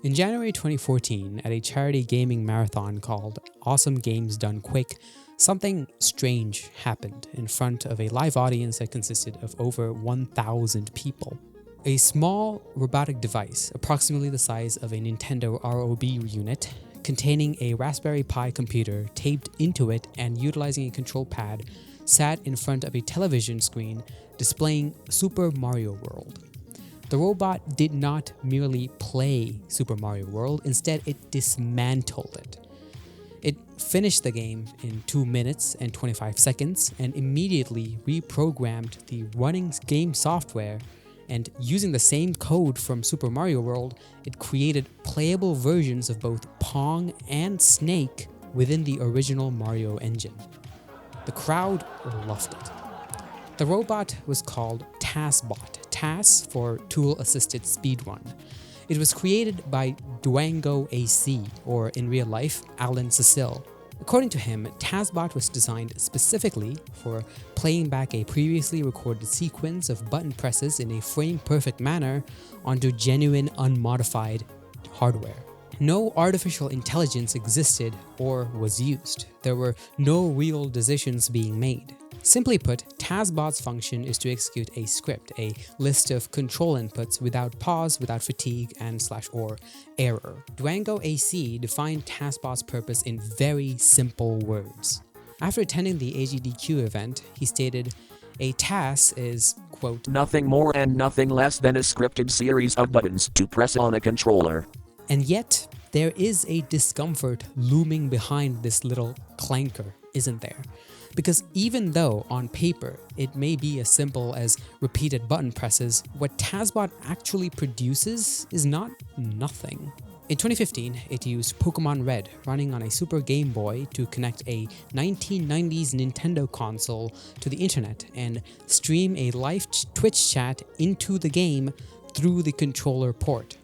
In January 2014, at a charity gaming marathon called Awesome Games Done Quick, something strange happened in front of a live audience that consisted of over 1,000 people. A small robotic device, approximately the size of a Nintendo ROB unit, containing a Raspberry Pi computer taped into it and utilizing a control pad, sat in front of a television screen displaying Super Mario World. The robot did not merely play Super Mario World, instead it dismantled it. It finished the game in 2 minutes and 25 seconds and immediately reprogrammed the running game software, and using the same code from Super Mario World, it created playable versions of both Pong and Snake within the original Mario engine. The crowd loved it. The robot was called TASBot, TAS for Tool Assisted Speedrun. It was created by Dwango AC, or in real life, Alan Cecil. According to him, TASBot was designed specifically for playing back a previously recorded sequence of button presses in a frame-perfect manner onto genuine, unmodified hardware. No artificial intelligence existed or was used. There were no real decisions being made. Simply put, TASBot's function is to execute a script, a list of control inputs without pause, without fatigue, and/or error. Dwango AC defined TASBot's purpose in very simple words. After attending the AGDQ event, he stated, "A TAS is, quote, nothing more and nothing less than a scripted series of buttons to press on a controller." And yet, there is a discomfort looming behind this little clanker, isn't there? Because even though on paper it may be as simple as repeated button presses, what TASBot actually produces is not nothing. In 2015, it used Pokemon Red running on a Super Game Boy to connect a 1990s Nintendo console to the internet and stream a live Twitch chat into the game through the controller port.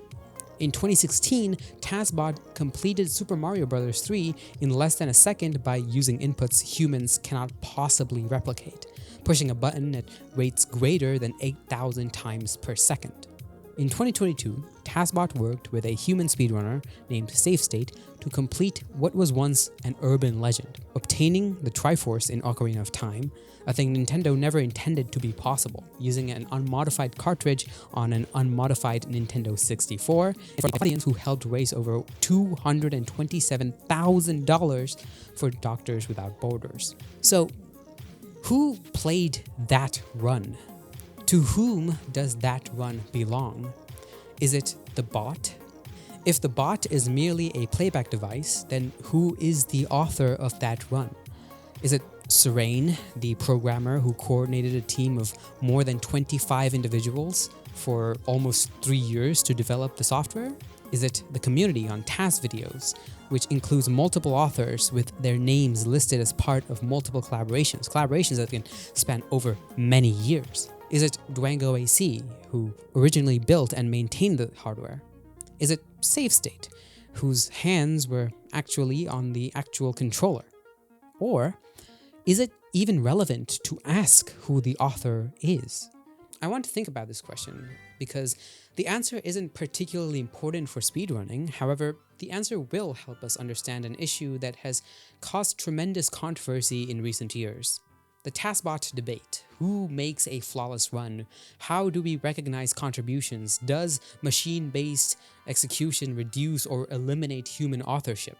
In 2016, TASBot completed Super Mario Bros. 3 in less than a second by using inputs humans cannot possibly replicate, pushing a button at rates greater than 8,000 times per second. In 2022, TASBot worked with a human speedrunner named SafeState to complete what was once an urban legend, obtaining the Triforce in Ocarina of Time, a thing Nintendo never intended to be possible, using an unmodified cartridge on an unmodified Nintendo 64, for the audience who helped raise over $227,000 for Doctors Without Borders. So, who played that run? To whom does that run belong? Is it the bot? If the bot is merely a playback device, then who is the author of that run? Is it Serene, the programmer who coordinated a team of more than 25 individuals for almost 3 years to develop the software? Is it the community on TAS videos, which includes multiple authors with their names listed as part of multiple collaborations that can span over many years? Is it Dwango AC, who originally built and maintained the hardware? Is it SafeState, whose hands were actually on the actual controller? Or is it even relevant to ask who the author is? I want to think about this question because the answer isn't particularly important for speedrunning. However, the answer will help us understand an issue that has caused tremendous controversy in recent years. The TASBot debate. Who makes a flawless run? How do we recognize contributions? Does machine-based execution reduce or eliminate human authorship?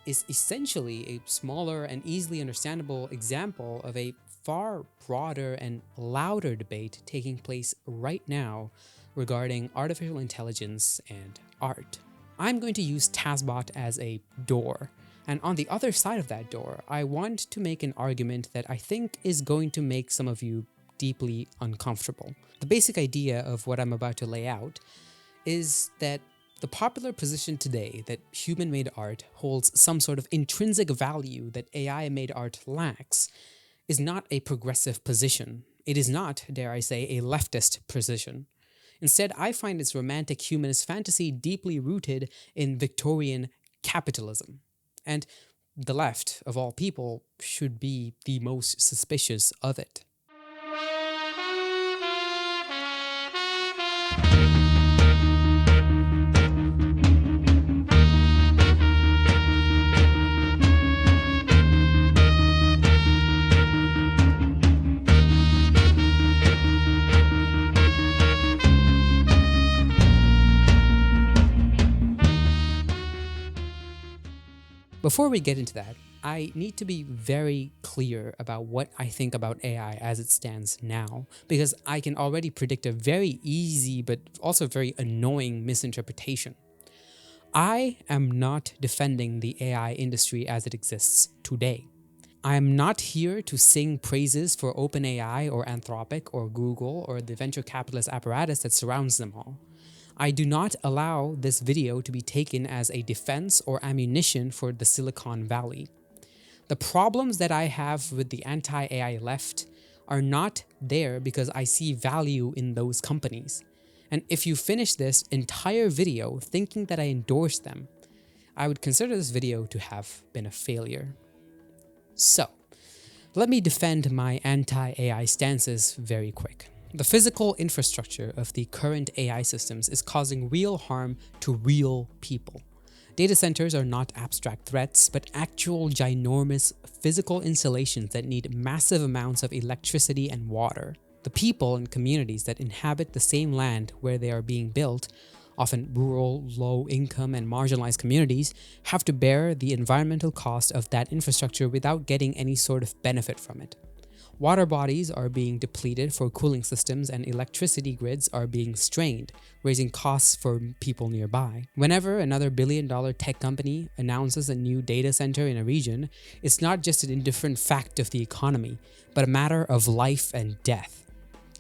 Is essentially a smaller and easily understandable example of a far broader and louder debate taking place right now regarding artificial intelligence and art. I'm going to use TASBot as a door. And on the other side of that door, I want to make an argument that I think is going to make some of you deeply uncomfortable. The basic idea of what I'm about to lay out is that the popular position today that human-made art holds some sort of intrinsic value that AI-made art lacks is not a progressive position. It is not, dare I say, a leftist position. Instead, I find its romantic humanist fantasy deeply rooted in Victorian capitalism. And the left, of all people, should be the most suspicious of it. Before we get into that, I need to be very clear about what I think about AI as it stands now, because I can already predict a very easy but also very annoying misinterpretation. I am not defending the AI industry as it exists today. I am not here to sing praises for OpenAI or Anthropic or Google or the venture capitalist apparatus that surrounds them all. I do not allow this video to be taken as a defense or ammunition for the Silicon Valley. The problems that I have with the anti-AI left are not there because I see value in those companies. And if you finish this entire video thinking that I endorse them, I would consider this video to have been a failure. So, let me defend my anti-AI stances very quick. The physical infrastructure of the current AI systems is causing real harm to real people. Data centers are not abstract threats, but actual ginormous physical installations that need massive amounts of electricity and water. The people and communities that inhabit the same land where they are being built, often rural, low-income, and marginalized communities, have to bear the environmental cost of that infrastructure without getting any sort of benefit from it. Water bodies are being depleted for cooling systems, and electricity grids are being strained, raising costs for people nearby. Whenever another billion-dollar tech company announces a new data center in a region, it's not just an indifferent fact of the economy, but a matter of life and death.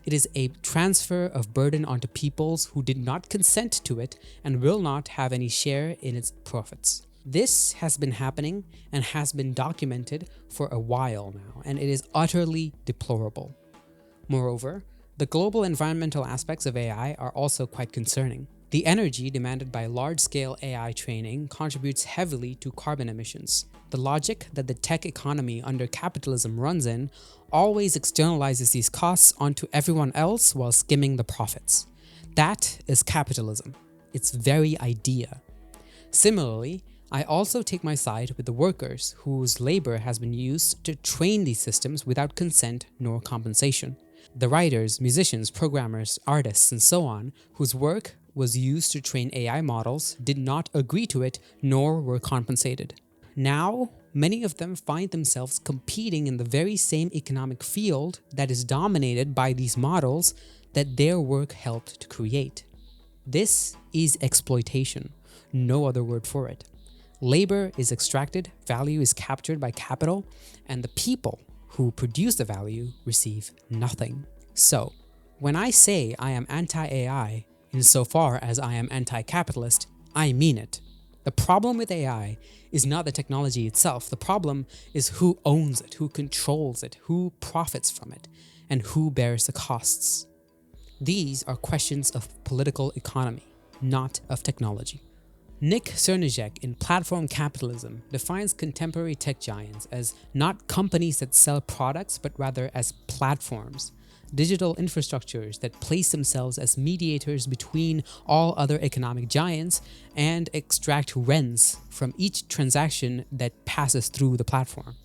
It is a transfer of burden onto peoples who did not consent to it and will not have any share in its profits. This has been happening and has been documented for a while now, and it is utterly deplorable. Moreover, the global environmental aspects of AI are also quite concerning. The energy demanded by large-scale AI training contributes heavily to carbon emissions. The logic that the tech economy under capitalism runs in always externalizes these costs onto everyone else while skimming the profits. That is capitalism, its very idea. Similarly, I also take my side with the workers whose labor has been used to train these systems without consent nor compensation. The writers, musicians, programmers, artists, and so on, whose work was used to train AI models, did not agree to it nor were compensated. Now, many of them find themselves competing in the very same economic field that is dominated by these models that their work helped to create. This is exploitation, no other word for it. Labor is extracted, value is captured by capital, and the people who produce the value receive nothing. So, when I say I am anti-AI, insofar as I am anti-capitalist, I mean it. The problem with AI is not the technology itself. The problem is who owns it, who controls it, who profits from it, and who bears the costs. These are questions of political economy, not of technology. Nick Srnicek in Platform Capitalism defines contemporary tech giants as not companies that sell products, but rather as platforms, digital infrastructures that place themselves as mediators between all other economic giants and extract rents from each transaction that passes through the platform.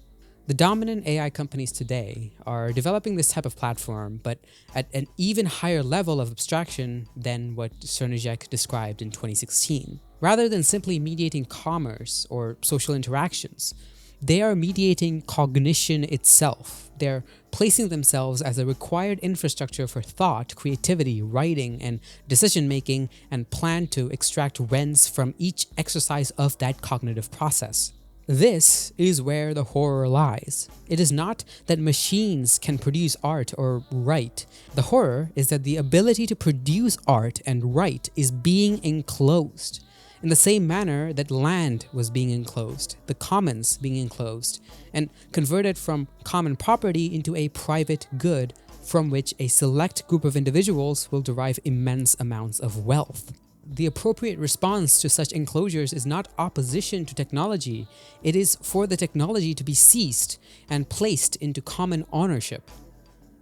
The dominant AI companies today are developing this type of platform, but at an even higher level of abstraction than what Srnicek described in 2016. Rather than simply mediating commerce or social interactions, they are mediating cognition itself. They're placing themselves as a required infrastructure for thought, creativity, writing, and decision-making, and plan to extract rents from each exercise of that cognitive process. This is where the horror lies. It is not that machines can produce art or write. The horror is that the ability to produce art and write is being enclosed. In the same manner that land was being enclosed, the commons being enclosed, and converted from common property into a private good from which a select group of individuals will derive immense amounts of wealth. The appropriate response to such enclosures is not opposition to technology, it is for the technology to be seized and placed into common ownership.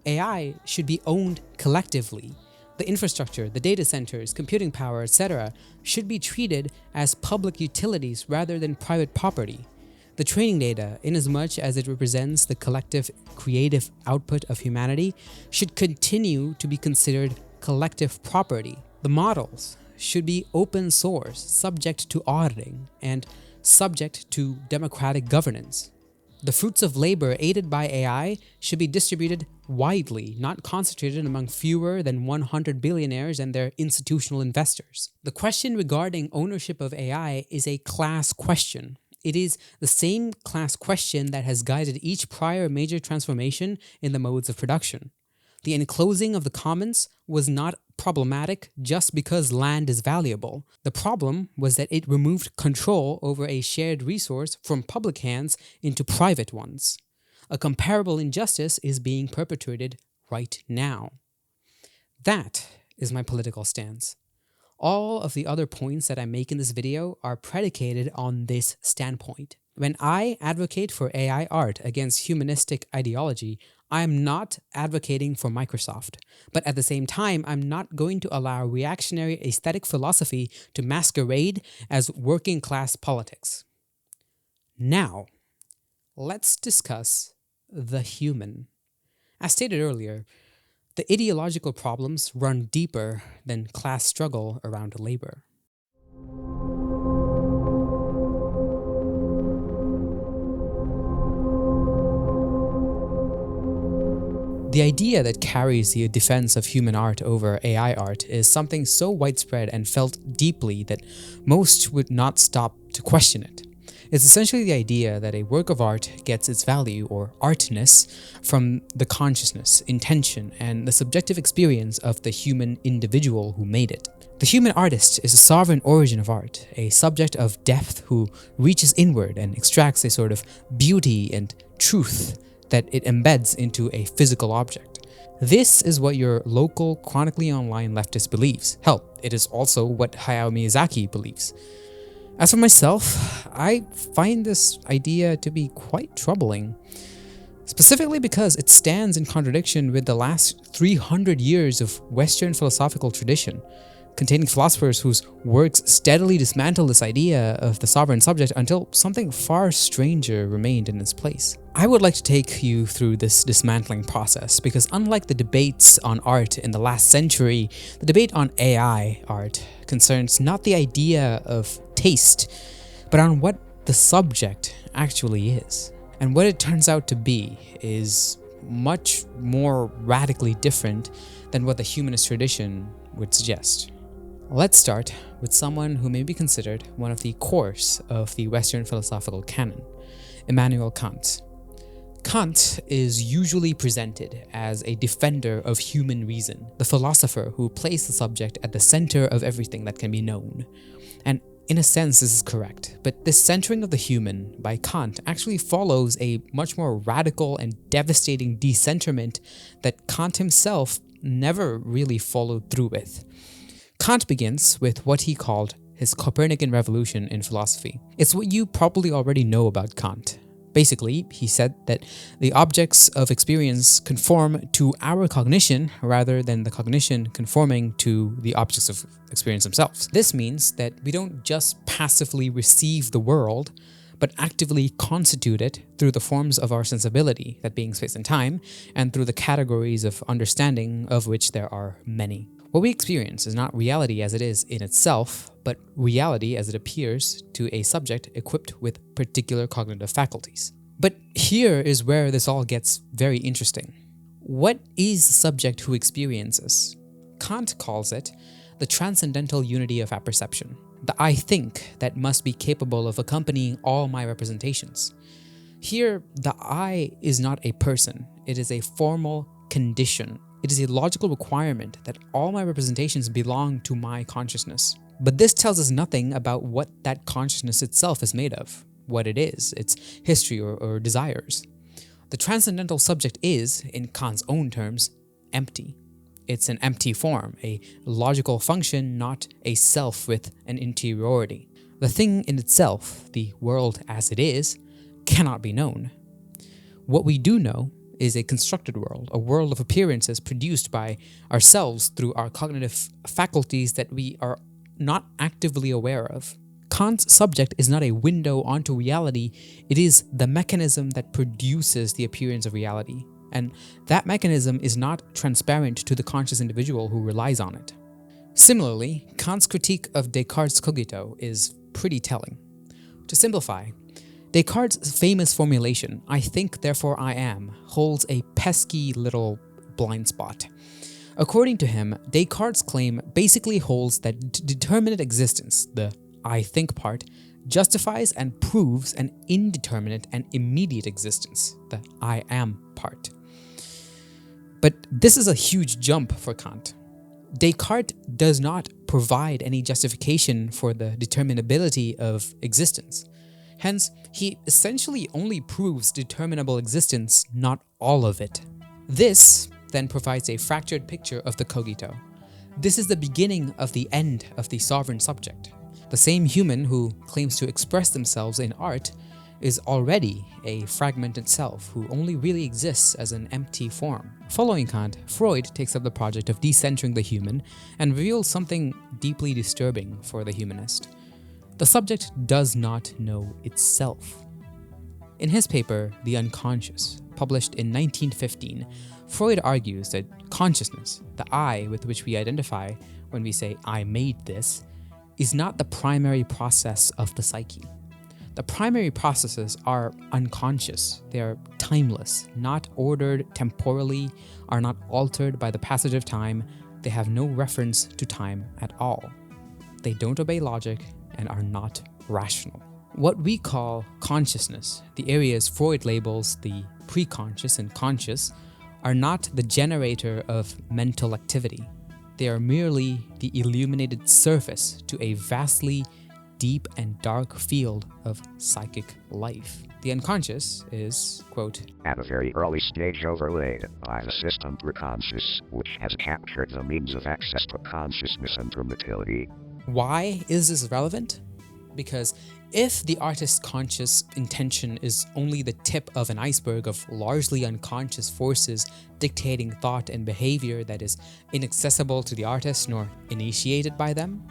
AI should be owned collectively. The infrastructure, the data centers, computing power, etc. should be treated as public utilities rather than private property. The training data, inasmuch as it represents the collective creative output of humanity, should continue to be considered collective property. The models should be open source, subject to auditing, and subject to democratic governance. The fruits of labor aided by AI should be distributed widely, not concentrated among fewer than 100 billionaires and their institutional investors. The question regarding ownership of AI is a class question. It is the same class question that has guided each prior major transformation in the modes of production. The enclosing of the commons was not problematic just because land is valuable. The problem was that it removed control over a shared resource from public hands into private ones. A comparable injustice is being perpetrated right now. That is my political stance. All of the other points that I make in this video are predicated on this standpoint. When I advocate for AI art against humanistic ideology, I am not advocating for Microsoft, but at the same time, I'm not going to allow reactionary aesthetic philosophy to masquerade as working class politics. Now, let's discuss the human. As stated earlier, the ideological problems run deeper than class struggle around labor. The idea that carries the defense of human art over AI art is something so widespread and felt deeply that most would not stop to question it. It's essentially the idea that a work of art gets its value, or artness, from the consciousness, intention, and the subjective experience of the human individual who made it. The human artist is a sovereign origin of art, a subject of depth who reaches inward and extracts a sort of beauty and truth that it embeds into a physical object. This is what your local, chronically online leftist believes. Hell, it is also what Hayao Miyazaki believes. As for myself, I find this idea to be quite troubling, specifically because it stands in contradiction with the last 300 years of Western philosophical tradition, containing philosophers whose works steadily dismantle this idea of the sovereign subject until something far stranger remained in its place. I would like to take you through this dismantling process because unlike the debates on art in the last century, the debate on AI art concerns not the idea of taste, but on what the subject actually is. And what it turns out to be is much more radically different than what the humanist tradition would suggest. Let's start with someone who may be considered one of the cores of the Western philosophical canon, Immanuel Kant. Kant is usually presented as a defender of human reason, the philosopher who placed the subject at the center of everything that can be known. And in a sense, this is correct, but this centering of the human by Kant actually follows a much more radical and devastating decentrament that Kant himself never really followed through with. Kant begins with what he called his Copernican revolution in philosophy. It's what you probably already know about Kant. Basically, he said that the objects of experience conform to our cognition rather than the cognition conforming to the objects of experience themselves. This means that we don't just passively receive the world, but actively constitute it through the forms of our sensibility, that being space and time, and through the categories of understanding, of which there are many. What we experience is not reality as it is in itself, but reality as it appears to a subject equipped with particular cognitive faculties. But here is where this all gets very interesting. What is the subject who experiences? Kant calls it the transcendental unity of apperception, the I think that must be capable of accompanying all my representations. Here, the I is not a person, it is a formal condition. It is a logical requirement that all my representations belong to my consciousness. But this tells us nothing about what that consciousness itself is made of, what it is, its history or desires. The transcendental subject is, in Kant's own terms, empty. It's an empty form, a logical function, not a self with an interiority. The thing in itself, the world as it is, cannot be known. What we do know is a constructed world, a world of appearances produced by ourselves through our cognitive faculties that we are not actively aware of. Kant's subject is not a window onto reality, it is the mechanism that produces the appearance of reality. And that mechanism is not transparent to the conscious individual who relies on it. Similarly, Kant's critique of Descartes' cogito is pretty telling. To simplify, Descartes' famous formulation, "I think, therefore I am," holds a pesky little blind spot. According to him, Descartes' claim basically holds that determinate existence, the "I think" part, justifies and proves an indeterminate and immediate existence, the "I am" part. But this is a huge jump for Kant. Descartes does not provide any justification for the determinability of existence. Hence, he essentially only proves determinable existence, not all of it. This then provides a fractured picture of the cogito. This is the beginning of the end of the sovereign subject. The same human who claims to express themselves in art is already a fragmented self who only really exists as an empty form. Following Kant, Freud takes up the project of decentering the human and reveals something deeply disturbing for the humanist. The subject does not know itself. In his paper, The Unconscious, published in 1915, Freud argues that consciousness, the I with which we identify when we say "I made this," is not the primary process of the psyche. The primary processes are unconscious, they are timeless, not ordered temporally, are not altered by the passage of time, they have no reference to time at all. They don't obey logic and are not rational. What we call consciousness, the areas Freud labels the preconscious and conscious, are not the generator of mental activity. They are merely the illuminated surface to a vastly deep and dark field of psychic life. The unconscious is, quote, "at a very early stage overlaid by the system preconscious, which has captured the means of access to consciousness and primitivity." Why is this relevant? Because if the artist's conscious intention is only the tip of an iceberg of largely unconscious forces dictating thought and behavior that is inaccessible to the artist nor initiated by them,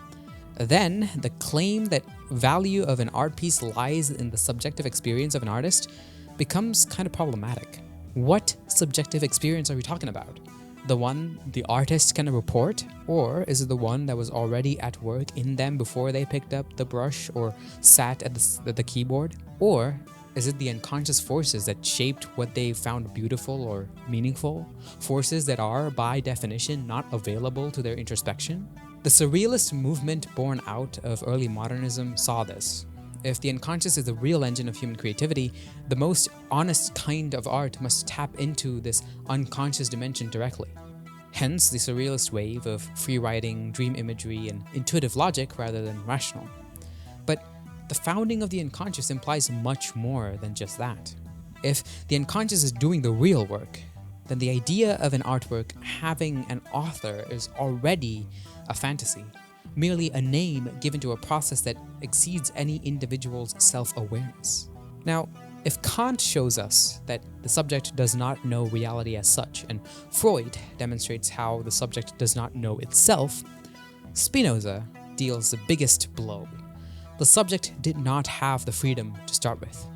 then the claim that value of an art piece lies in the subjective experience of an artist becomes kind of problematic. What subjective experience are we talking about? The one the artist can report? Or is it the one that was already at work in them before they picked up the brush or sat at the keyboard? Or is it the unconscious forces that shaped what they found beautiful or meaningful? Forces that are, by definition, not available to their introspection? The surrealist movement born out of early modernism saw this. If the unconscious is the real engine of human creativity, the most honest kind of art must tap into this unconscious dimension directly. Hence the surrealist wave of free writing, dream imagery, and intuitive logic rather than rational. But the founding of the unconscious implies much more than just that. If the unconscious is doing the real work, then the idea of an artwork having an author is already a fantasy, merely a name given to a process that exceeds any individual's self-awareness. Now, if Kant shows us that the subject does not know reality as such, and Freud demonstrates how the subject does not know itself, Spinoza deals the biggest blow. The subject did not have the freedom to start with.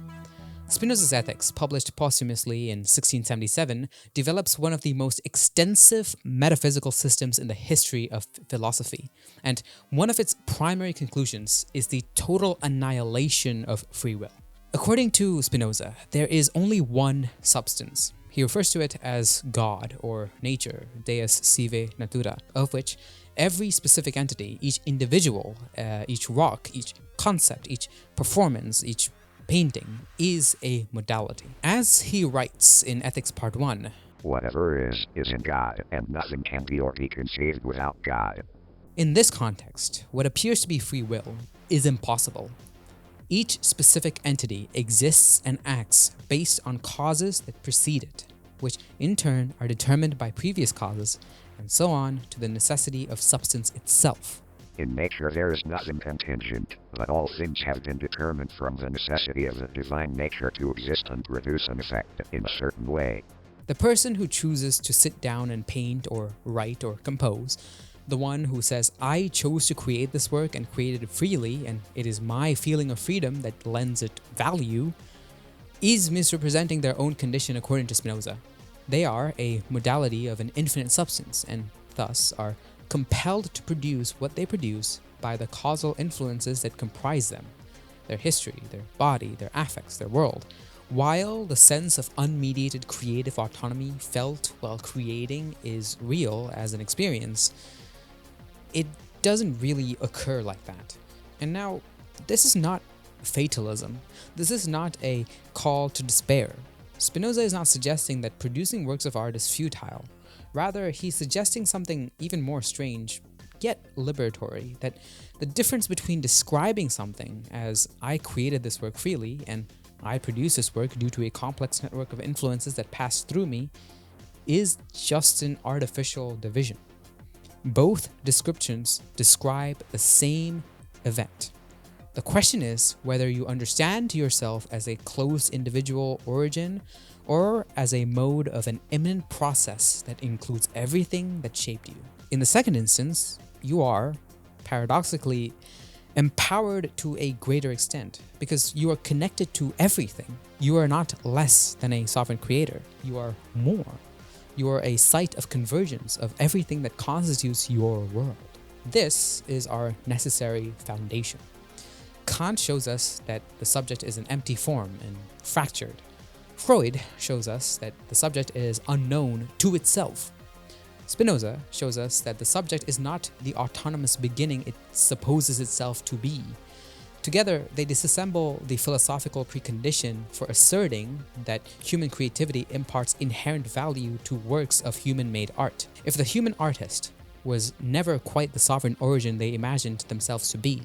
Spinoza's Ethics, published posthumously in 1677, develops one of the most extensive metaphysical systems in the history of philosophy, and one of its primary conclusions is the total annihilation of free will. According to Spinoza, there is only one substance. He refers to it as God, or nature, Deus sive natura, of which every specific entity, each individual, each rock, each concept, each performance, each painting is a modality. As he writes in Ethics Part 1, "Whatever is in God, and nothing can be or be conceived without God." In this context, what appears to be free will is impossible. Each specific entity exists and acts based on causes that precede it, which in turn are determined by previous causes, and so on to the necessity of substance itself. "In nature there is nothing contingent, but all things have been determined from the necessity of the divine nature to exist and produce an effect in a certain way." The person who chooses to sit down and paint or write or compose, the one who says, "I chose to create this work and created it freely, and it is my feeling of freedom that lends it value," is misrepresenting their own condition according to Spinoza. They are a modality of an infinite substance, and thus are compelled to produce what they produce by the causal influences that comprise them. their history, their body, their affects, their world. While the sense of unmediated creative autonomy felt while creating is real as an experience, it doesn't really occur like that. And now, this is not fatalism. This is not a call to despair. Spinoza is not suggesting that producing works of art is futile. Rather, he's suggesting something even more strange, yet liberatory, that the difference between describing something as I created this work freely and I produce this work due to a complex network of influences that pass through me is just an artificial division. Both descriptions describe the same event. The question is whether you understand yourself as a closed individual origin or as a mode of an immanent process that includes everything that shaped you. In the second instance, you are, paradoxically, empowered to a greater extent because you are connected to everything. You are not less than a sovereign creator. You are more. You are a site of convergence of everything that constitutes your world. This is our necessary foundation. Kant shows us that the subject is an empty form and fractured. Freud shows us that the subject is unknown to itself. Spinoza shows us that the subject is not the autonomous beginning it supposes itself to be. Together, they disassemble the philosophical precondition for asserting that human creativity imparts inherent value to works of human-made art. If the human artist was never quite the sovereign origin they imagined themselves to be,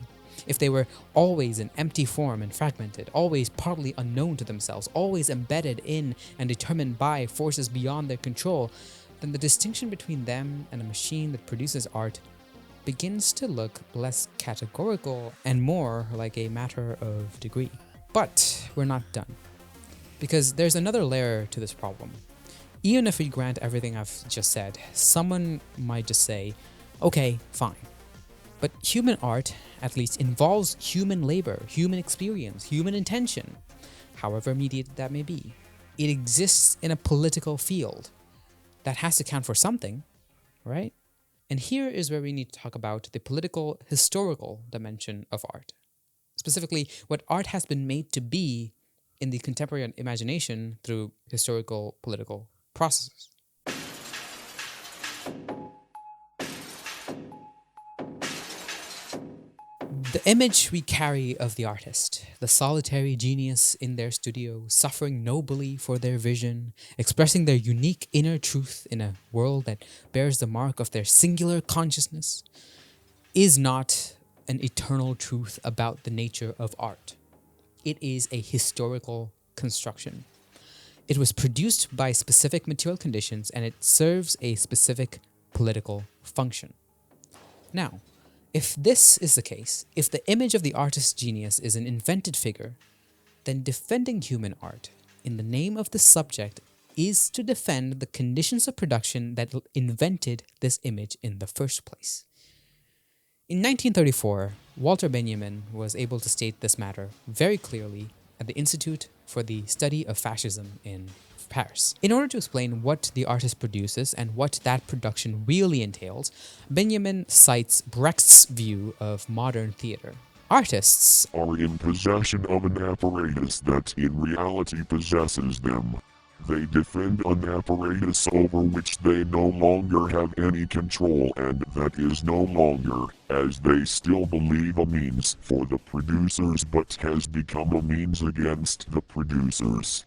if they were always an empty form and fragmented, always partly unknown to themselves, always embedded in and determined by forces beyond their control, then the distinction between them and a machine that produces art begins to look less categorical and more like a matter of degree. But we're not done, because there's another layer to this problem. Even if we grant everything I've just said, someone might just say, okay, fine. But human art at least involves human labor, human experience, human intention, however mediated that may be. It exists in a political field that has to count for something, right? And here is where we need to talk about the political, historical dimension of art. Specifically, what art has been made to be in the contemporary imagination through historical, political processes. The image we carry of the artist, the solitary genius in their studio, suffering nobly for their vision, expressing their unique inner truth in a world that bears the mark of their singular consciousness, is not an eternal truth about the nature of art. It is a historical construction. It was produced by specific material conditions and it serves a specific political function. Now, if this is the case, if the image of the artist's genius is an invented figure, then defending human art in the name of the subject is to defend the conditions of production that invented this image in the first place. In 1934, Walter Benjamin was able to state this matter very clearly at the Institute for the Study of Fascism in Paris. In order to explain what the artist produces and what that production really entails, Benjamin cites Brecht's view of modern theater. Artists are in possession of an apparatus that in reality possesses them. They defend an apparatus over which they no longer have any control and that is no longer, as they still believe, a means for the producers but has become a means against the producers.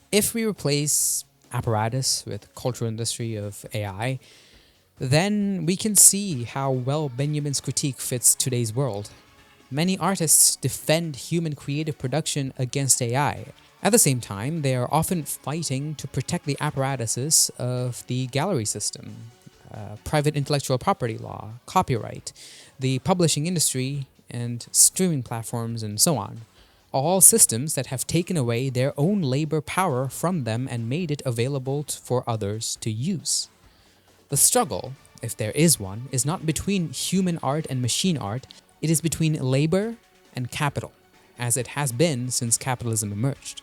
If we replace apparatus with cultural industry of AI, then we can see how well Benjamin's critique fits today's world. Many artists defend human creative production against AI. At the same time, they are often fighting to protect the apparatuses of the gallery system, private intellectual property law, copyright, the publishing industry, and streaming platforms, and so on. All systems that have taken away their own labor power from them and made it available for others to use. The struggle, if there is one, is not between human art and machine art, it is between labor and capital, as it has been since capitalism emerged.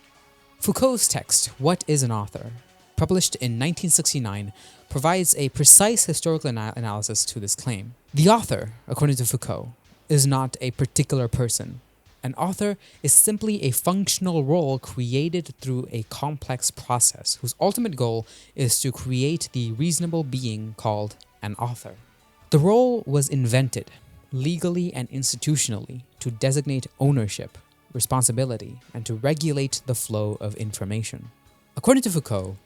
Foucault's text, What is an Author?, published in 1969, provides a precise historical analysis to this claim. The author, according to Foucault, is not a particular person, An author is simply a functional role created through a complex process whose ultimate goal is to create the reasonable being called an author. The role was invented, legally and institutionally, to designate ownership, responsibility, and to regulate the flow of information. According to Foucault,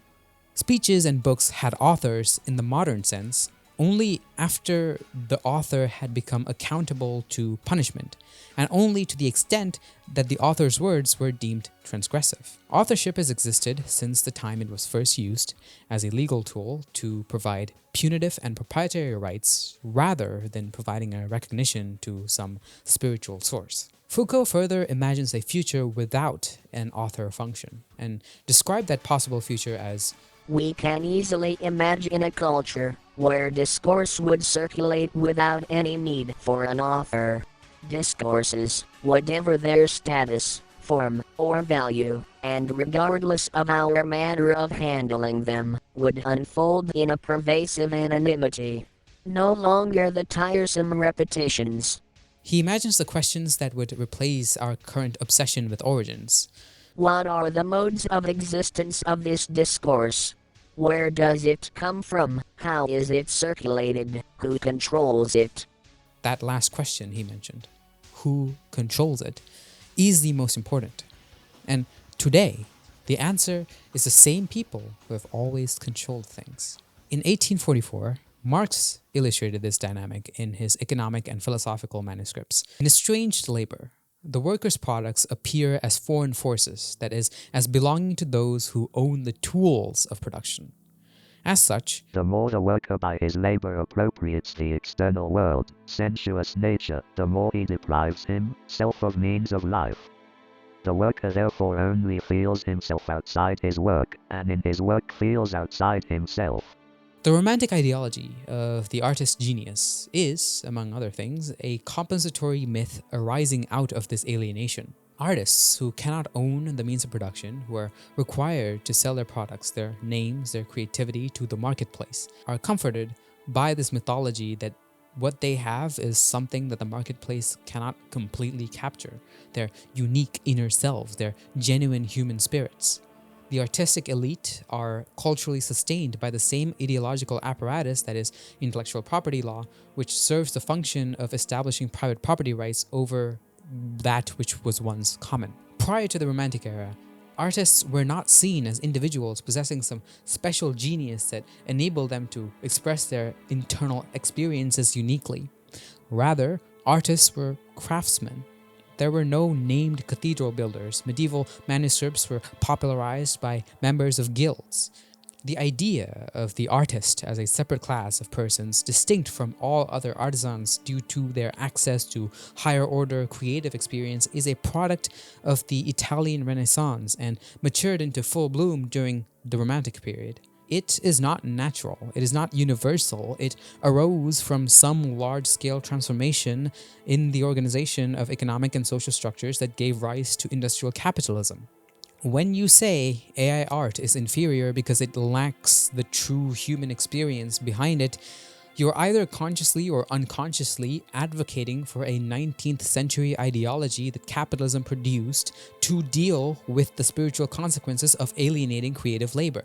speeches and books had authors in the modern sense only after the author had become accountable to punishment, and only to the extent that the author's words were deemed transgressive. Authorship has existed since the time it was first used as a legal tool to provide punitive and proprietary rights rather than providing a recognition to some spiritual source. Foucault further imagines a future without an author function, and described that possible future as, "We can easily imagine a culture where discourse would circulate without any need for an author. Discourses, whatever their status, form, or value, and regardless of our manner of handling them, would unfold in a pervasive anonymity. No longer the tiresome repetitions." He imagines the questions that would replace our current obsession with origins. What are the modes of existence of this discourse? Where does it come from? How is it circulated? Who controls it? That last question he mentioned, who controls it, is the most important. And today, the answer is the same people who have always controlled things. In 1844, Marx illustrated this dynamic in his economic and philosophical manuscripts. In Estranged labor, the workers' products appear as foreign forces, that is, as belonging to those who own the tools of production. As such, The more the worker by his labor appropriates the external world, sensuous nature, the more he deprives himself of means of life. The worker therefore only feels himself outside his work, and in his work feels outside himself. the romantic ideology of the artist's genius is, among other things, a compensatory myth arising out of this alienation. Artists who cannot own the means of production, who are required to sell their products, their names, their creativity to the marketplace, are comforted by this mythology that what they have is something that the marketplace cannot completely capture, their unique inner selves, their genuine human spirits. The artistic elite are culturally sustained by the same ideological apparatus that is intellectual property law, which serves the function of establishing private property rights over that which was once common. Prior to the Romantic era, artists were not seen as individuals possessing some special genius that enabled them to express their internal experiences uniquely. Rather, artists were craftsmen. There were no named cathedral builders. Medieval manuscripts were popularized by members of guilds. The idea of the artist as a separate class of persons distinct from all other artisans due to their access to higher order creative experience is a product of the Italian Renaissance and matured into full bloom during the Romantic period. It is not natural, it is not universal, it arose from some large-scale transformation in the organization of economic and social structures that gave rise to industrial capitalism. When you say AI art is inferior because it lacks the true human experience behind it, you're either consciously or unconsciously advocating for a 19th century ideology that capitalism produced to deal with the spiritual consequences of alienating creative labor.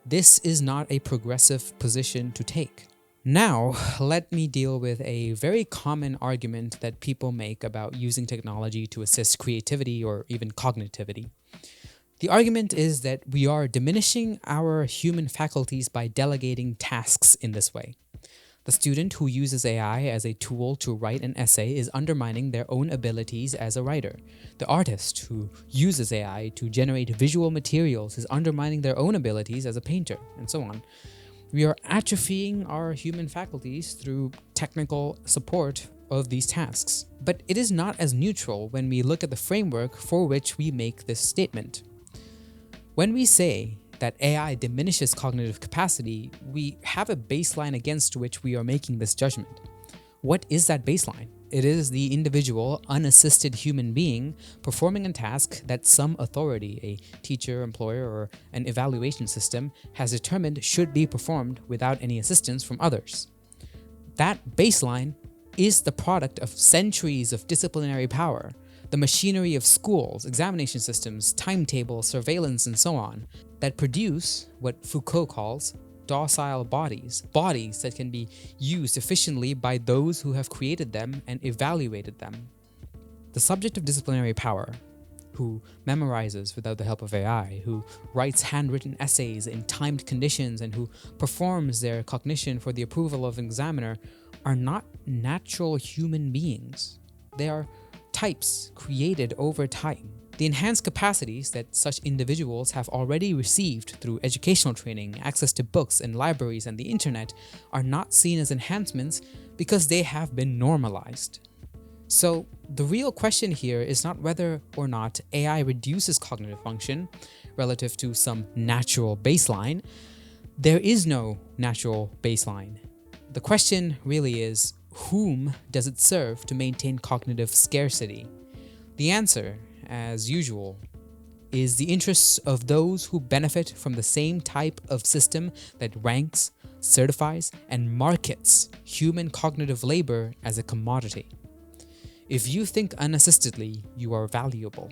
This is not a progressive position to take. Now, let me deal with a very common argument that people make about using technology to assist creativity or even cognitivity. The argument is that we are diminishing our human faculties by delegating tasks in this way. The student who uses AI as a tool to write an essay is undermining their own abilities as a writer. The artist who uses AI to generate visual materials is undermining their own abilities as a painter, and so on. We are atrophying our human faculties through technical support of these tasks. But it is not as neutral when we look at the framework for which we make this statement. When we say that AI diminishes cognitive capacity, we have a baseline against which we are making this judgment. What is that baseline? It is the individual, unassisted human being performing a task that some authority, a teacher, employer, or an evaluation system, has determined should be performed without any assistance from others. That baseline is the product of centuries of disciplinary power, the machinery of schools, examination systems, timetables, surveillance, and so on, that produce what Foucault calls docile bodies, bodies that can be used efficiently by those who have created them and evaluated them. The subject of disciplinary power, who memorizes without the help of AI, who writes handwritten essays in timed conditions, and who performs their cognition for the approval of an examiner, are not natural human beings. They are types created over time. The enhanced capacities that such individuals have already received through educational training, access to books and libraries and the internet are not seen as enhancements because they have been normalized. So the real question here is not whether or not AI reduces cognitive function relative to some natural baseline. There is no natural baseline. The question really is, whom does it serve to maintain cognitive scarcity? The answer, as usual, is the interests of those who benefit from the same type of system that ranks, certifies, and markets human cognitive labor as a commodity. If you think unassistedly, you are valuable.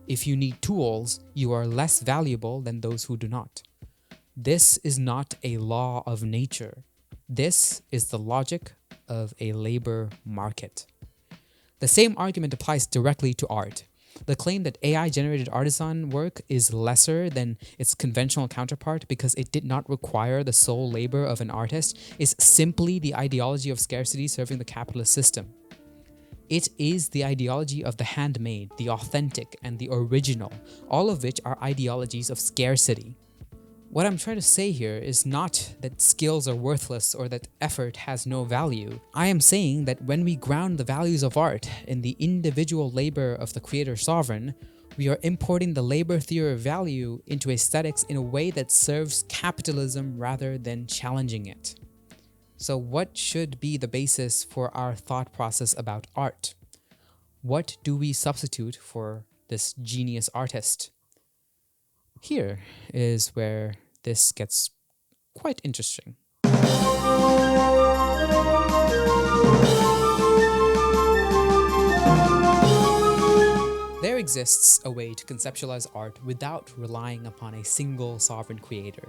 If you need tools, you are less valuable than those who do not. This is not a law of nature. This is the logic of a labor market. The same argument applies directly to art. The claim that AI-generated artisan work is lesser than its conventional counterpart because it did not require the sole labor of an artist is simply the ideology of scarcity serving the capitalist system. It is the ideology of the handmade, the authentic, and the original, all of which are ideologies of scarcity. What I'm trying to say here is not that skills are worthless or that effort has no value. I am saying that when we ground the values of art in the individual labor of the creator sovereign, we are importing the labor theory of value into aesthetics in a way that serves capitalism rather than challenging it. So what should be the basis for our thought process about art? What do we substitute for this genius artist? Here is where this gets quite interesting. There exists a way to conceptualize art without relying upon a single sovereign creator.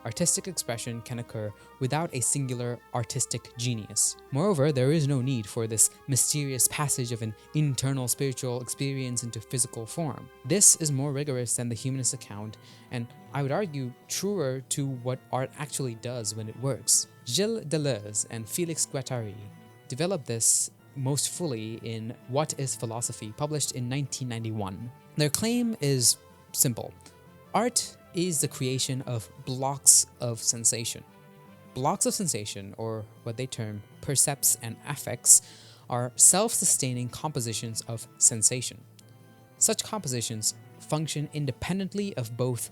Artistic expression can occur without a singular artistic genius. Moreover, there is no need for this mysterious passage of an internal spiritual experience into physical form. This is more rigorous than the humanist account, and I would argue truer to what art actually does when it works. Gilles Deleuze and Félix Guattari developed this most fully in What is Philosophy, published in 1991. Their claim is simple. Art is the creation of blocks of sensation. Blocks of sensation, or what they term percepts and affects, are self-sustaining compositions of sensation. Such compositions function independently of both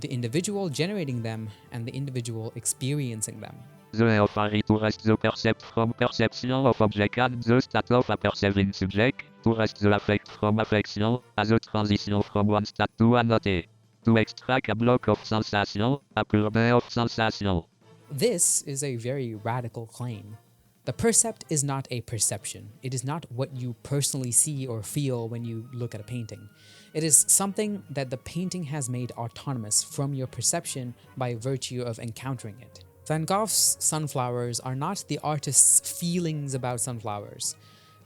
the individual generating them and the individual experiencing them. The authority to rest the percept from perception of object and the state of a perceiving subject, to rest the affect from affection, as a transition from one state to another. To extract a block of sensation, a pyramid of sensation. This is a very radical claim. The percept is not a perception. It is not what you personally see or feel when you look at a painting. It is something that the painting has made autonomous from your perception by virtue of encountering it. Van Gogh's sunflowers are not the artist's feelings about sunflowers.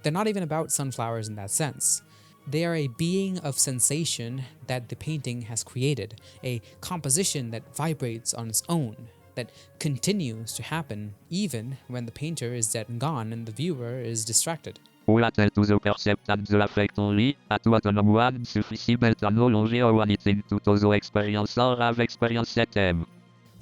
They're not even about sunflowers in that sense. They are a being of sensation that the painting has created, a composition that vibrates on its own, that continues to happen even when the painter is dead and gone and the viewer is distracted. Related to the percept and the affect only, at what an one sufficient and no longer anything to the experience or have experienced them.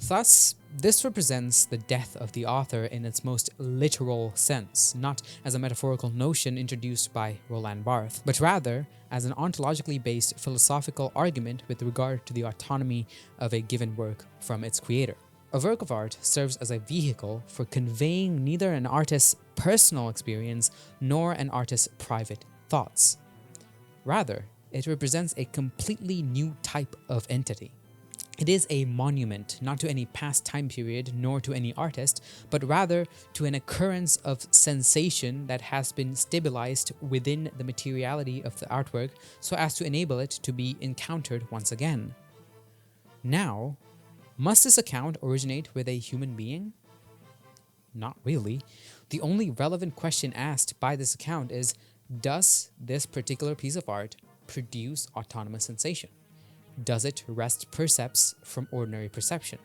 Thus, this represents the death of the author in its most literal sense, not as a metaphorical notion introduced by Roland Barthes, but rather as an ontologically based philosophical argument with regard to the autonomy of a given work from its creator. A work of art serves as a vehicle for conveying neither an artist's personal experience nor an artist's private thoughts. Rather, it represents a completely new type of entity. It is a monument not to any past time period nor to any artist, but rather to an occurrence of sensation that has been stabilized within the materiality of the artwork so as to enable it to be encountered once again. Now, must this account originate with a human being? Not really. The only relevant question asked by this account is, does this particular piece of art produce autonomous sensation? Does it wrest percepts from ordinary perception?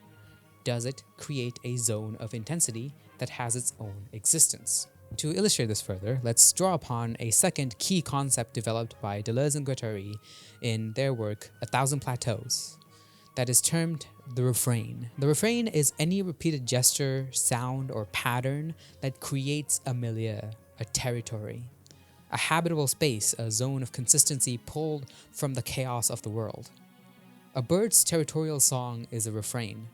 Does it create a zone of intensity that has its own existence? To illustrate this further, let's draw upon a second key concept developed by Deleuze and Guattari in their work A Thousand Plateaus, that is termed the refrain. The refrain is any repeated gesture, sound, or pattern that creates a milieu, a territory, a habitable space, a zone of consistency pulled from the chaos of the world. A bird's territorial song is a refrain.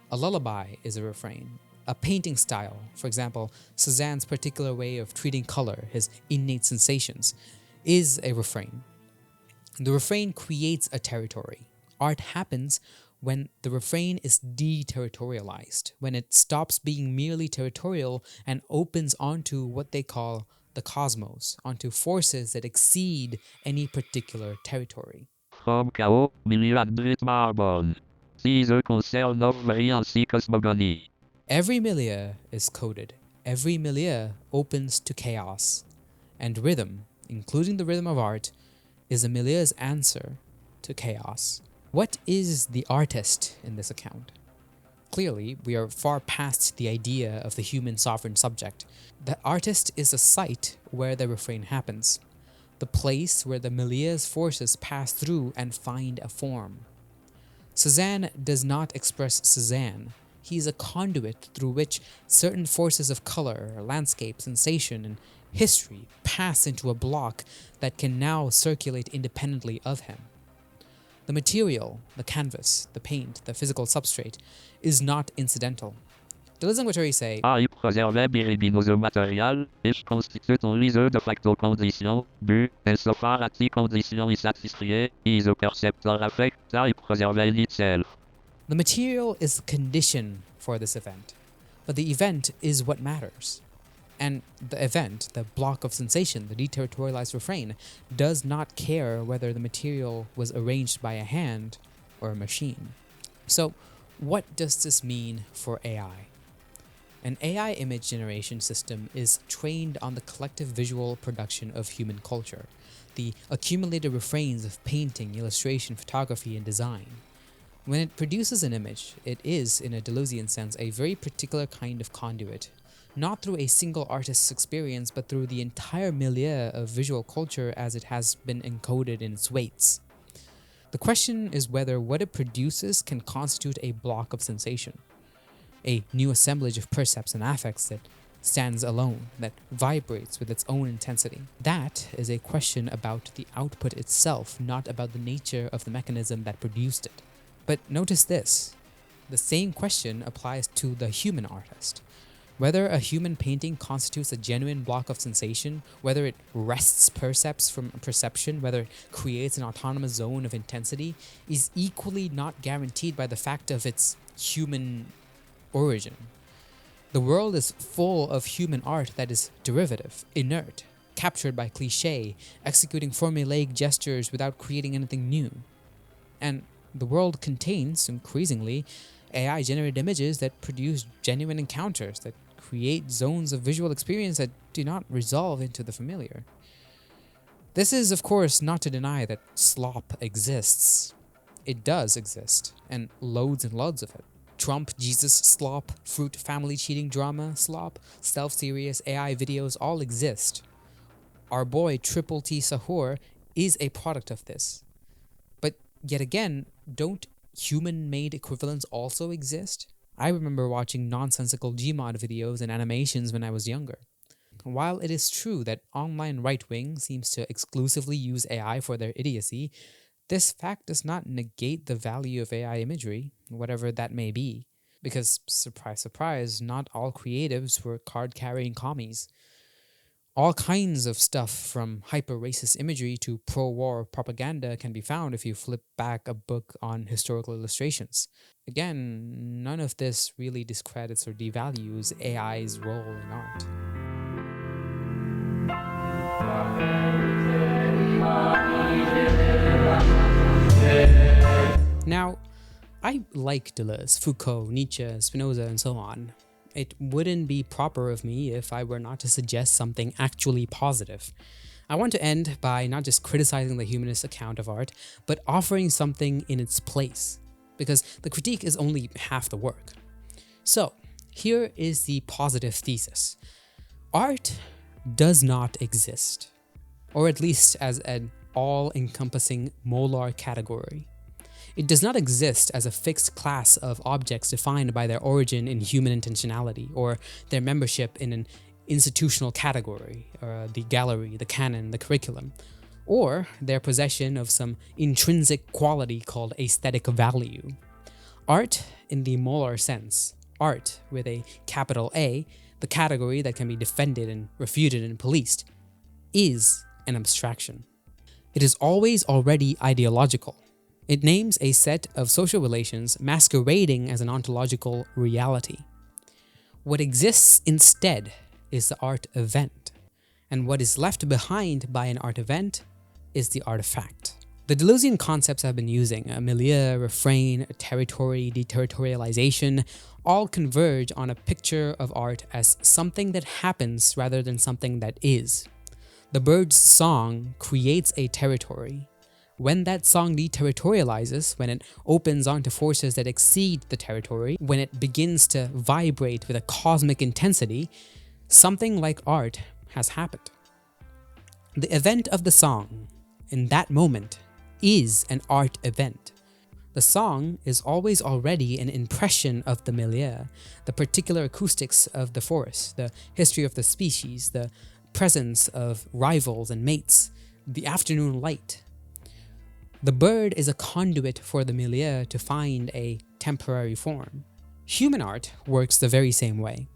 A lullaby is a refrain. A painting style, for example, Cézanne's particular way of treating color, his innate sensations, is a refrain. The refrain creates a territory. Art happens when the refrain is deterritorialized, when it stops being merely territorial and opens onto what they call the cosmos, onto forces that exceed any particular territory. From chaos, miliardrit marbon. Diese concernent ainsi cosmogonie. Every milieu is coded. Every milieu opens to chaos. And rhythm, including the rhythm of art, is a milieu's answer to chaos. What is the artist in this account? Clearly, we are far past the idea of the human sovereign subject. The artist is a site where the refrain happens, the place where the milieu's forces pass through and find a form. Cézanne does not express Cézanne. He is a conduit through which certain forces of color, landscape, sensation, and history pass into a block that can now circulate independently of him. The material, the canvas, the paint, the physical substrate, is not incidental. Deleuze and Guattari say, I préserver biribinoso matériel, ich constitue un liseur de facto condition, but, insofar as die condition is satisfiée, is a perceptor affect, I préserver itself. the material is the condition for this event, but the event is what matters. And the event, the block of sensation, the deterritorialized refrain, does not care whether the material was arranged by a hand or a machine. So, what does this mean for AI? An AI image generation system is trained on the collective visual production of human culture, the accumulated refrains of painting, illustration, photography, and design. When it produces an image, it is, in a Deleuzian sense, a very particular kind of conduit, not through a single artist's experience, but through the entire milieu of visual culture as it has been encoded in its weights. The question is whether what it produces can constitute a block of sensation, a new assemblage of percepts and affects that stands alone, that vibrates with its own intensity. That is a question about the output itself, not about the nature of the mechanism that produced it. But notice this, the same question applies to the human artist. Whether a human painting constitutes a genuine block of sensation, whether it wrests percepts from perception, whether it creates an autonomous zone of intensity, is equally not guaranteed by the fact of its human origin. The world is full of human art that is derivative, inert, captured by cliché, executing formulaic gestures without creating anything new. And the world contains, increasingly, AI-generated images that produce genuine encounters, that create zones of visual experience that do not resolve into the familiar. This is, of course, not to deny that slop exists. It does exist, and loads of it. Trump, Jesus slop, fruit family cheating drama slop, self-serious AI videos all exist. Our boy Triple T Sahur is a product of this. But yet again, don't human-made equivalents also exist? I remember watching nonsensical Gmod videos and animations when I was younger. While it is true that online right-wing seems to exclusively use AI for their idiocy, this fact does not negate the value of AI imagery, whatever that may be, because, surprise, surprise, not all creatives were card-carrying commies. All kinds of stuff from hyper-racist imagery to pro-war propaganda can be found if you flip back a book on historical illustrations. Again, none of this really discredits or devalues AI's role in art. Now, I like Deleuze, Foucault, Nietzsche, Spinoza, and so on. It wouldn't be proper of me if I were not to suggest something actually positive. I want to end by not just criticizing the humanist account of art, but offering something in its place, because the critique is only half the work. So, here is the positive thesis. Art does not exist, or at least as an all-encompassing molar category. It does not exist as a fixed class of objects defined by their origin in human intentionality, or their membership in an institutional category, or the gallery, the canon, the curriculum, or their possession of some intrinsic quality called aesthetic value. Art, in the molar sense, art with a capital A, the category that can be defended and refuted and policed, is an abstraction. It is always already ideological. It names a set of social relations masquerading as an ontological reality. What exists instead is the art event, and what is left behind by an art event is the artifact. The Deleuzian concepts I've been using, a milieu, refrain, territory, deterritorialization, all converge on a picture of art as something that happens rather than something that is. The bird's song creates a territory. When that song deterritorializes, when it opens onto forces that exceed the territory, when it begins to vibrate with a cosmic intensity, something like art has happened. The event of the song, in that moment, is an art event. The song is always already an impression of the milieu, the particular acoustics of the forest, the history of the species, the presence of rivals and mates, the afternoon light. The bird is a conduit for the milieu to find a temporary form. Human art works the very same way.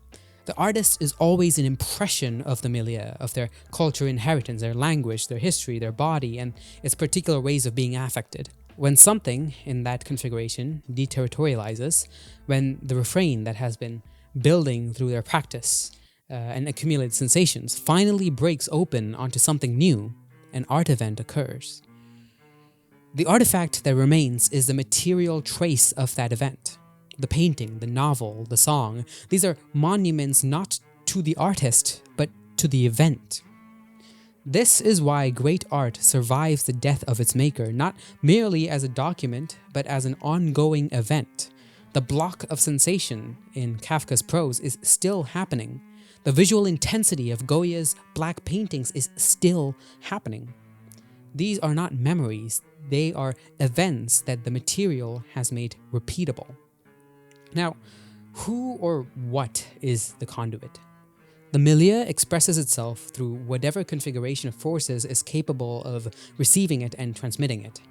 The artist is always an impression of the milieu, of their cultural inheritance, their language, their history, their body, and its particular ways of being affected. When something in that configuration deterritorializes, when the refrain that has been building through their practice and accumulated sensations finally breaks open onto something new, an art event occurs. The artifact that remains is the material trace of that event. The painting, the novel, the song, these are monuments not to the artist, but to the event. This is why great art survives the death of its maker, not merely as a document, but as an ongoing event. The block of sensation in Kafka's prose is still happening. The visual intensity of Goya's black paintings is still happening. These are not memories, they are events that the material has made repeatable. Now, who or what is the conduit? The milieu expresses itself through whatever configuration of forces is capable of receiving it and transmitting it.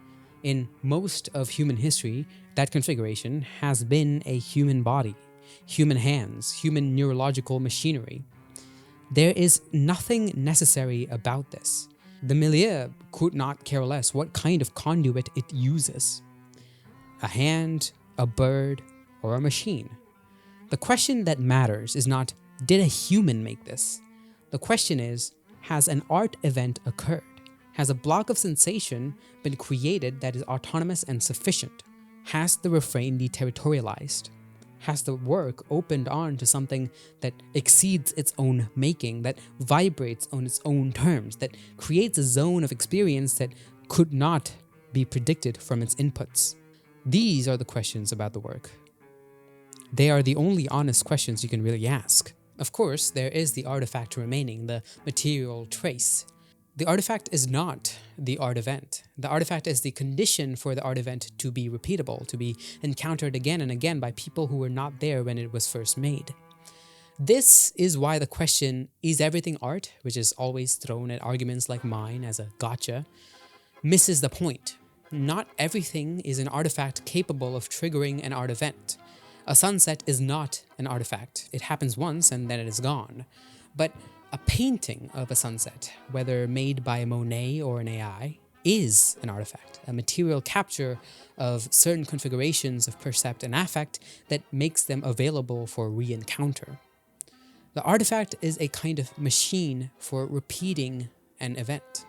In most of human history, that configuration has been a human body, human hands, human neurological machinery. There is nothing necessary about this. The milieu could not care less what kind of conduit it uses. A hand, a bird, or a machine. The question that matters is not, did a human make this? The question is, has an art event occurred? Has a block of sensation been created that is autonomous and sufficient? Has the refrain deterritorialized? Has the work opened on to something that exceeds its own making, that vibrates on its own terms, that creates a zone of experience that could not be predicted from its inputs? These are the questions about the work. They are the only honest questions you can really ask. Of course, there is the artifact remaining, the material trace. The artifact is not the art event. The artifact is the condition for the art event to be repeatable, to be encountered again and again by people who were not there when it was first made. This is why the question, is everything art, which is always thrown at arguments like mine as a gotcha, misses the point. Not everything is an artifact capable of triggering an art event. A sunset is not an artifact. It happens once and then it is gone. But A painting of a sunset, whether made by Monet or an AI, is an artifact, a material capture of certain configurations of percept and affect that makes them available for re-encounter. The artifact is a kind of machine for repeating an event.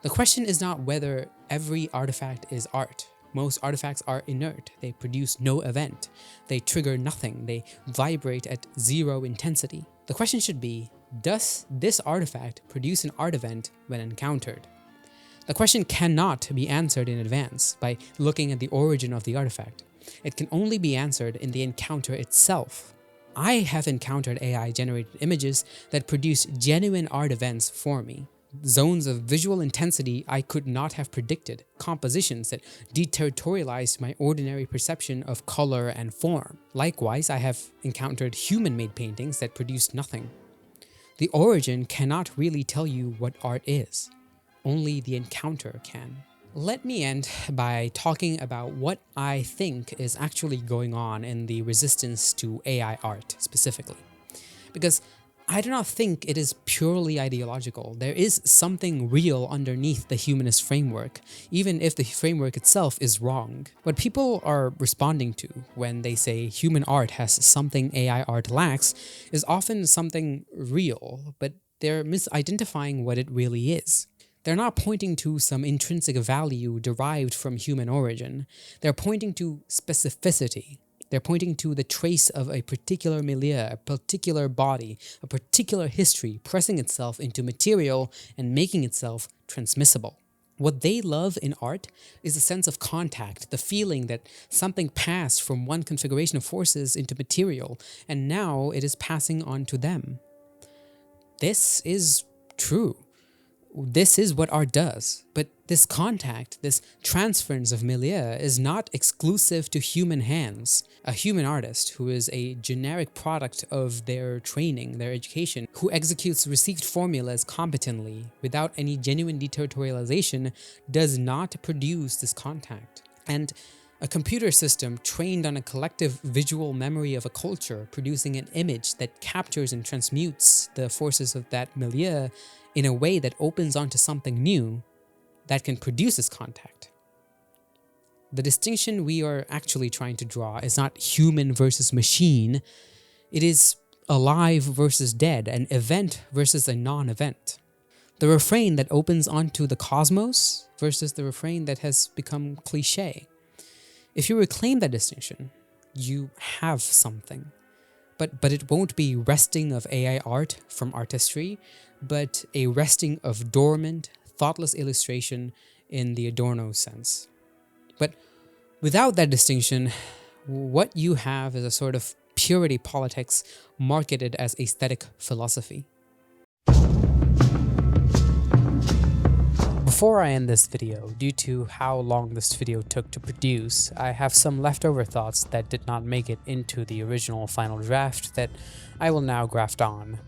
The question is not whether every artifact is art. Most artifacts are inert. They produce no event. They trigger nothing. They vibrate at zero intensity. The question should be, does this artifact produce an art event when encountered? The question cannot be answered in advance by looking at the origin of the artifact. It can only be answered in the encounter itself. I have encountered AI-generated images that produce genuine art events for me. Zones of visual intensity I could not have predicted, compositions that deterritorialized my ordinary perception of color and form. Likewise, I have encountered human-made paintings that produced nothing. The origin cannot really tell you what art is. Only the encounter can. Let me end by talking about what I think is actually going on in the resistance to AI art specifically. Because I do not think it is purely ideological. There is something real underneath the humanist framework, even if the framework itself is wrong. What people are responding to when they say human art has something AI art lacks is often something real, but they're misidentifying what it really is. They're not pointing to some intrinsic value derived from human origin. They're pointing to specificity. They're pointing to the trace of a particular milieu, a particular body, a particular history pressing itself into material and making itself transmissible. What they love in art is the sense of contact, the feeling that something passed from one configuration of forces into material, and now it is passing on to them. This is true. This is what art does, but this contact, this transference of milieu is not exclusive to human hands. A human artist who is a generic product of their training, their education, who executes received formulas competently without any genuine deterritorialization does not produce this contact. And a computer system trained on a collective visual memory of a culture producing an image that captures and transmutes the forces of that milieu in a way that opens onto something new that can produce this contact. The distinction we are actually trying to draw is not human versus machine. It is alive versus dead, an event versus a non-event. The refrain that opens onto the cosmos versus the refrain that has become cliché. If you reclaim that distinction, you have something. But it won't be wresting of AI art from artistry, but a wresting of dormant, thoughtless illustration in the Adorno sense. But without that distinction, what you have is a sort of purity politics marketed as aesthetic philosophy. Before I end this video, due to how long this video took to produce, I have some leftover thoughts that did not make it into the original final draft that I will now graft on.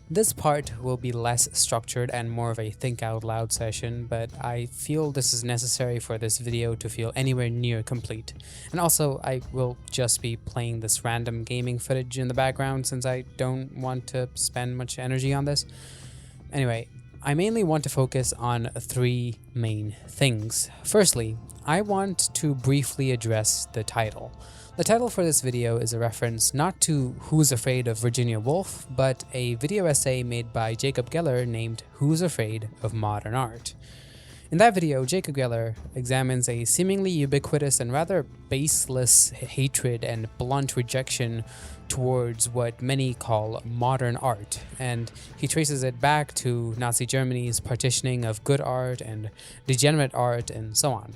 This part will be less structured and more of a think out loud session, but I feel this is necessary for this video to feel anywhere near complete. And also, I will just be playing this random gaming footage in the background since I don't want to spend much energy on this. Anyway, I mainly want to focus on three main things. Firstly, I want to briefly address the title. The title for this video is a reference not to Who's Afraid of Virginia Woolf, but a video essay made by Jacob Geller named Who's Afraid of Modern Art. In that video, Jacob Geller examines a seemingly ubiquitous and rather baseless hatred and blunt rejection towards what many call modern art, and he traces it back to Nazi Germany's partitioning of good art and degenerate art and so on.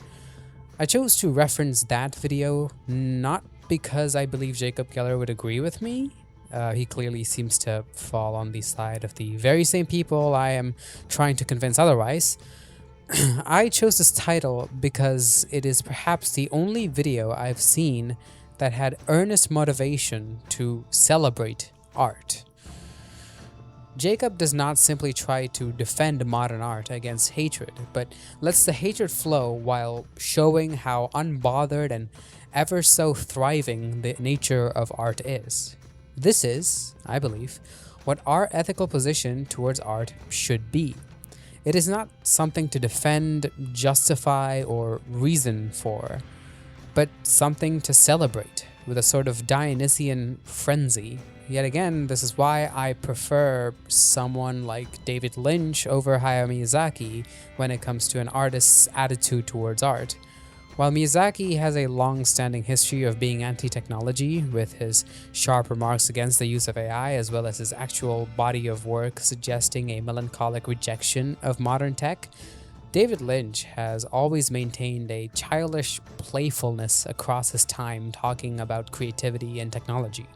I chose to reference that video not because I believe Jacob Geller would agree with me. He clearly seems to fall on the side of the very same people I am trying to convince otherwise. I chose this title because it is perhaps the only video I've seen that had earnest motivation to celebrate art. Jacob does not simply try to defend modern art against hatred, but lets the hatred flow while showing how unbothered and ever so thriving the nature of art is. This is, I believe, what our ethical position towards art should be. It is not something to defend, justify, or reason for, but something to celebrate with a sort of Dionysian frenzy. Yet again, this is why I prefer someone like David Lynch over Hayao Miyazaki when it comes to an artist's attitude towards art. While Miyazaki has a long-standing history of being anti-technology, with his sharp remarks against the use of AI, as well as his actual body of work suggesting a melancholic rejection of modern tech, David Lynch has always maintained a childish playfulness across his time talking about creativity and technology.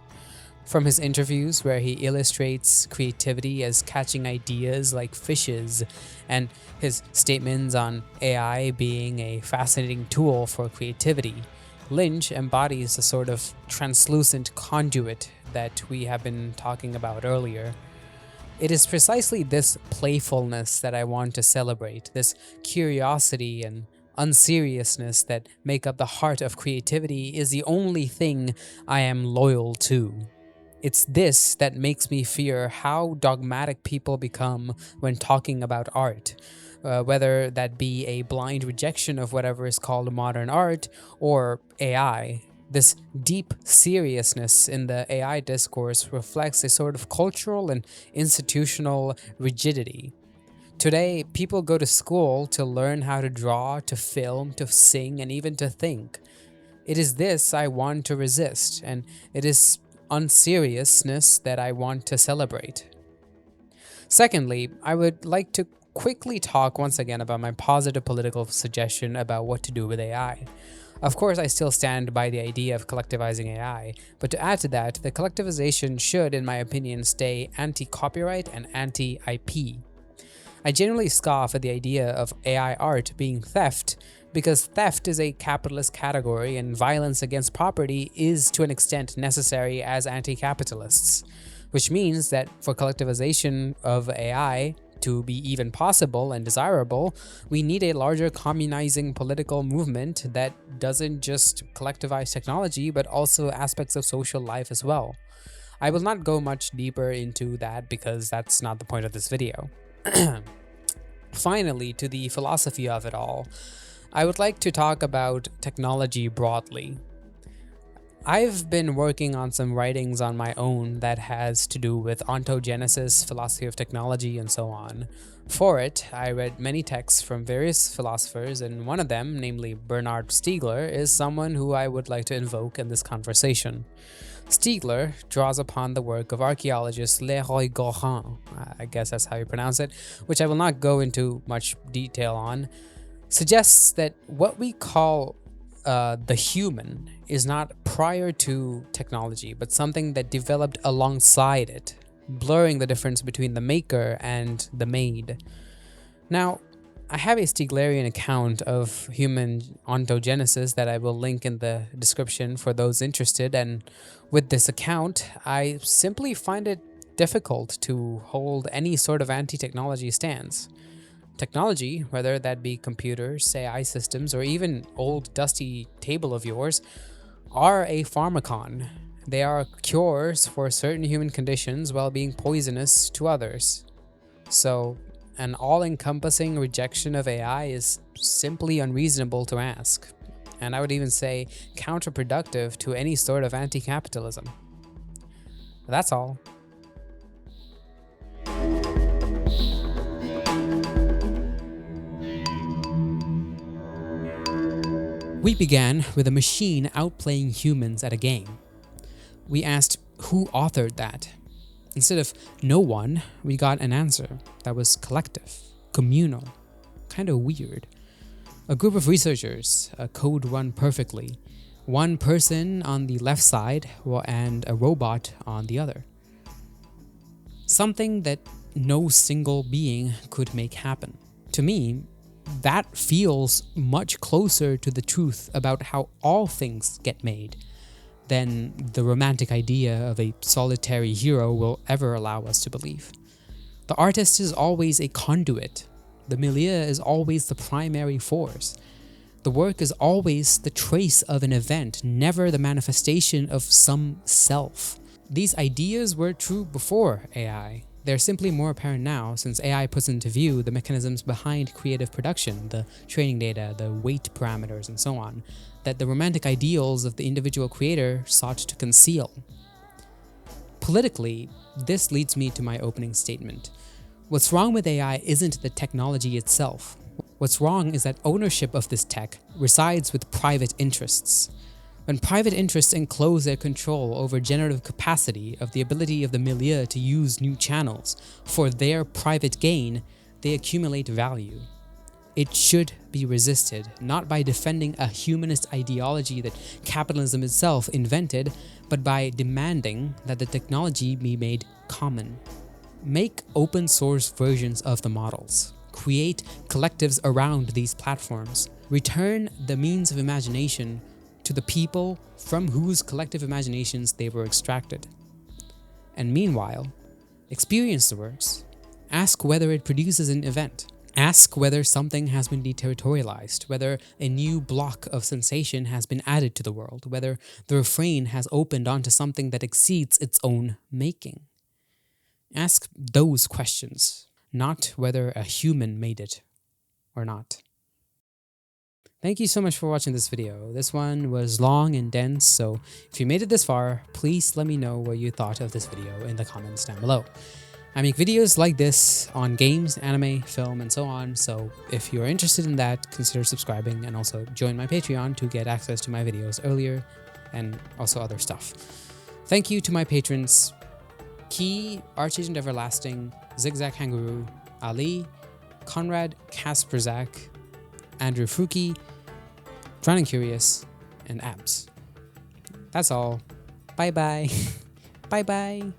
From his interviews where he illustrates creativity as catching ideas like fishes, and his statements on AI being a fascinating tool for creativity, Lynch embodies the sort of translucent conduit that we have been talking about earlier. It is precisely this playfulness that I want to celebrate, this curiosity and unseriousness that make up the heart of creativity is the only thing I am loyal to. It's this that makes me fear how dogmatic people become when talking about art, whether that be a blind rejection of whatever is called modern art or AI. This deep seriousness in the AI discourse reflects a sort of cultural and institutional rigidity. Today, people go to school to learn how to draw, to film, to sing, and even to think. It is this I want to resist, and it is unseriousness that I want to celebrate. Secondly, I would like to quickly talk once again about my positive political suggestion about what to do with AI. Of course, I still stand by the idea of collectivizing AI, but to add to that, the collectivization should, in my opinion, stay anti-copyright and anti-IP. I generally scoff at the idea of AI art being theft, because theft is a capitalist category and violence against property is to an extent necessary as anti-capitalists, which means that for collectivization of AI to be even possible and desirable, we need a larger communizing political movement that doesn't just collectivize technology but also aspects of social life as well. I will not go much deeper into that because that's not the point of this video. Finally, to the philosophy of it all, I would like to talk about technology broadly. I've been working on some writings on my own that has to do with ontogenesis, philosophy of technology, and so on. For it, I read many texts from various philosophers, and one of them, namely Bernard Stiegler, is someone who I would like to invoke in this conversation. Stiegler draws upon the work of archaeologist Leroy Gorin, I guess that's how you pronounce it, which I will not go into much detail on, suggests that what we call the human is not prior to technology, but something that developed alongside it, blurring the difference between the maker and the made. Now, I have a Stieglerian account of human ontogenesis that I will link in the description for those interested, and with this account, I simply find it difficult to hold any sort of anti-technology stance. Technology, whether that be computers, AI systems, or even old dusty table of yours, are a pharmacon. They are cures for certain human conditions while being poisonous to others. So, an all-encompassing rejection of AI is simply unreasonable to ask, and I would even say counterproductive to any sort of anti-capitalism. That's all. We began with a machine outplaying humans at a game. We asked who authored that. Instead of no one, we got an answer that was collective, communal, kind of weird. A group of researchers, a code run perfectly, one person on the left side and a robot on the other. Something that no single being could make happen. To me, that feels much closer to the truth about how all things get made than the romantic idea of a solitary hero will ever allow us to believe. The artist is always a conduit. The milieu is always the primary force. The work is always the trace of an event, never the manifestation of some self. These ideas were true before AI. They're simply more apparent now since AI puts into view the mechanisms behind creative production, the training data, the weight parameters, and so on, that the romantic ideals of the individual creator sought to conceal. Politically, this leads me to my opening statement. What's wrong with AI isn't the technology itself. What's wrong is that ownership of this tech resides with private interests. When private interests enclose their control over generative capacity of the ability of the milieu to use new channels for their private gain, they accumulate value. It should be resisted, not by defending a humanist ideology that capitalism itself invented, but by demanding that the technology be made common. Make open source versions of the models. Create collectives around these platforms. Return the means of imagination to the people from whose collective imaginations they were extracted. And meanwhile, experience the works. Ask whether it produces an event. Ask whether something has been deterritorialized, whether a new block of sensation has been added to the world, whether the refrain has opened onto something that exceeds its own making. Ask those questions, not whether a human made it or not. Thank you so much for watching this video. This one was long and dense, so if you made it this far, please let me know what you thought of this video in the comments down below. I make videos like this on games, anime, film, and so on, so if you're interested in that, consider subscribing and also join my Patreon to get access to my videos earlier and also other stuff. Thank you to my patrons, Key, Archagent Everlasting, Zigzag Kangaroo, Ali, Conrad Kasperzak, Andrew Fruki, Drowning Curious, and Abs. That's all. Bye bye. Bye bye.